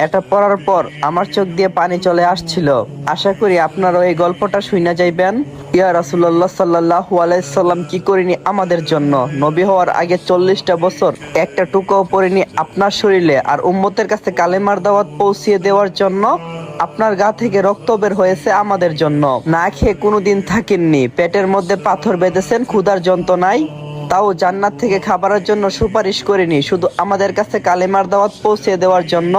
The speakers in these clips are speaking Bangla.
এটা পড়ার পর আমার চোখ দিয়ে পানি চলে আসছিল। আশা করি আপনারা এই গল্পটা শুনে যাইবেন। ইয়া রাসূলুল্লাহ সাল্লাল্লাহু আলাইহি সাল্লাম কি করিনি আমাদের জন্য? নবী হওয়ার আগে 40টা বছর একটা টুকরো পড়িনি আপনার শরীরে, আর উম্মতের কাছে কালেমার দাওয়াত পৌঁছিয়ে দেওয়ার জন্য আপনার গা থেকে রক্ত বের হয়েছে আমাদের জন্য। না খেয়ে কোনোদিন থাকেননি, পেটের মধ্যে পাথর বেঁধেছেন ক্ষুধার যন্ত্রণায়, তাও জান্নাত থেকে খাবারের জন্য সুপারিশ করিনি, শুধু আমাদের কাছে কালেমার দাওয়াত পৌঁছে দেওয়ার জন্য।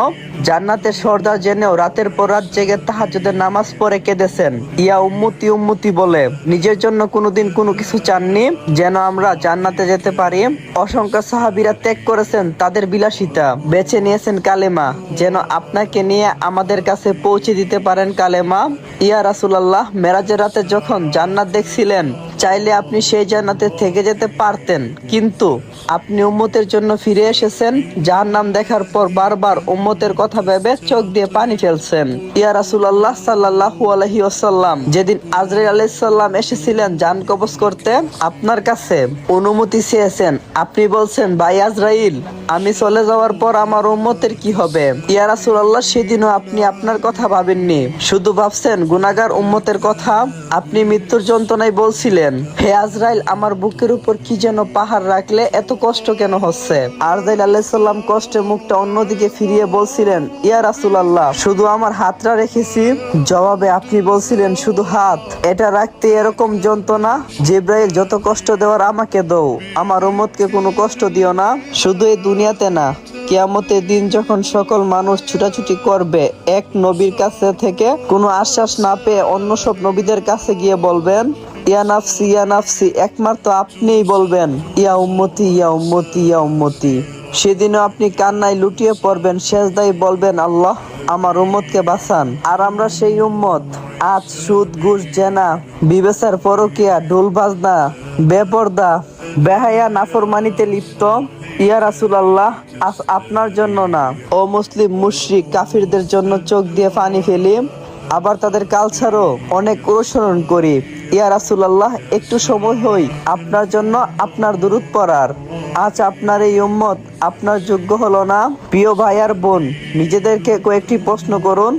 জান্নাতের সর্দার জেনেও রাতের পর রাত জেগে তাহাজ্জুদের নামাজ পড়ে কেঁদেছেন, ইয়া উম্মতি উম্মতি বলে। নিজের জন্য কোনোদিন কোনো কিছু চাননি, যেন আমরা জান্নাতে যেতে পারি। অসংখ্য সাহাবীরা ত্যাগ করেছেন তাদের বিলাসিতা, বেছে নিয়েছেন কালেমা, যেন আপনাকে নিয়ে আমাদের কাছে পৌঁছে দিতে পারেন কালেমা। ইয়া রাসূলুল্লাহ, মেরাজের রাতে যখন জান্নাত দেখছিলেন, চাইলে আপনি সেই জান্নাতে থেকে যেতে পারতেন, কিন্তু আপনি উম্মতের জন্য ফিরে এসেছেন। জাহান্নাম দেখার পর বারবার উম্মতের কথা ভেবে চোখ দিয়ে পানি ফেলছেন। ইয়া রাসূলুল্লাহ সাল্লাল্লাহু আলাইহি ওয়াসাল্লাম, যেদিন আজরাইল আলাইহিস সালাম এসেছিলেন জান কবজ করতে, আপনার কাছে অনুমতি চেয়েছেন। আপনি বলছেন, ভাই আজরাইল, আমি চলে যাওয়ার পর আমার উম্মতের কি হবে? ইয়া রাসূলুল্লাহ, সেদিনও আপনি আপনার কথা ভাবেননি, শুধু ভাবছেন গুনাহগার উম্মতের কথা। আপনি মৃত্যুর যন্ত্রণায় বলছিলেন, হে আজরাইল, আমার বুকের উপর কি যেন পাহাড় রাখলে এত কষ্ট কেন হচ্ছে? আজরাইল আলাইহিস সালাম কষ্টে মুখটা অন্যদিকে ফিরিয়ে বলছিলেন, ইয়া রাসূলুল্লাহ, শুধু আমার হাতটা রেখেছি। জবাবে আপনি বলছিলেন, শুধু হাত? এটা রাখতে এরকম যন্ত্রণা? জিবরাইল, যত কষ্ট দেওয়ার আমাকে দাও, আমার উম্মতকে কোনো কষ্ট দিও না। শুধু এই দুনিয়াতে না, কিয়ামতের দিন যখন সকল মানুষ ছুটাছুটি করবে এক নবীর কাছে থেকে কোনো আশ্বাস না পেয়ে অন্য সব নবীদের কাছে গিয়ে বলবেন, ইয়া নাফসি ইয়া নাফসি, একমাত্র আপনিই বলবেন, ইয়া উম্মতি ইয়া উম্মতি ইয়া উম্মতি। সেদিনও আপনি কান্নায় লুটিয়ে পড়বেন, সেজদায় বলবেন, আল্লাহ, আমার উম্মতকে বাঁচান। আর আমরা সেই উম্মত আজ সুদ ঘুষ জেনা বিবেচার পরকিয়া ঢোল বাজনা বেপরদা বেহায়া নাফরমানিতে লিপ্ত। ইয়া রাসূলুল্লাহ, আজ আপনার জন্য না, ও মুসলিম মুশরিক কাফিরদের জন্য চোখ দিয়ে পানি ফেলি, আবার তাদের কালচারও অনেক অনুসরণ করি। ইয়া রাসূলুল্লাহ, একটু সময় হই আপনার জন্য আপনার দুরূদ পড়ার। আজ আপনার এই উম্মত আপনার যোগ্য হলো না। প্রিয় ভাই আর বোন, নিজেদেরকে কয়েকটি প্রশ্ন করুন,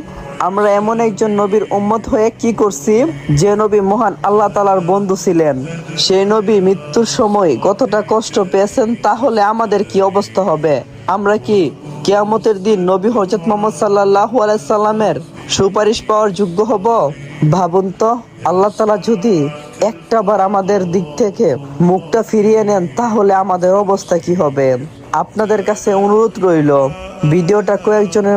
আমরা এমন একজন নবীর উম্মত হয়ে কি করছি, যে নবী মহান আল্লাহ তাআলার বন্ধু ছিলেন। সেই নবী মৃত্যুর সময় কতটা কষ্ট পেয়েছেন, তাহলে আমাদের কি অবস্থা হবে? আমরা কি কিয়ামতের দিন নবী হযরত মুহাম্মদ সাল্লাল্লাহু আলাইহি সাল্লামের সুপারিশ পাওয়ার যোগ্য হব? ভাবুন তো, আল্লাহ তাআলা যদি একটাবার আমাদের দিক থেকে মুখটা ফিরিয়ে নেন, তাহলে আমাদের অবস্থা কি হবে? আপনাদের কাছে অনুরোধ রইল, ভিডিওটা কয়েকজনের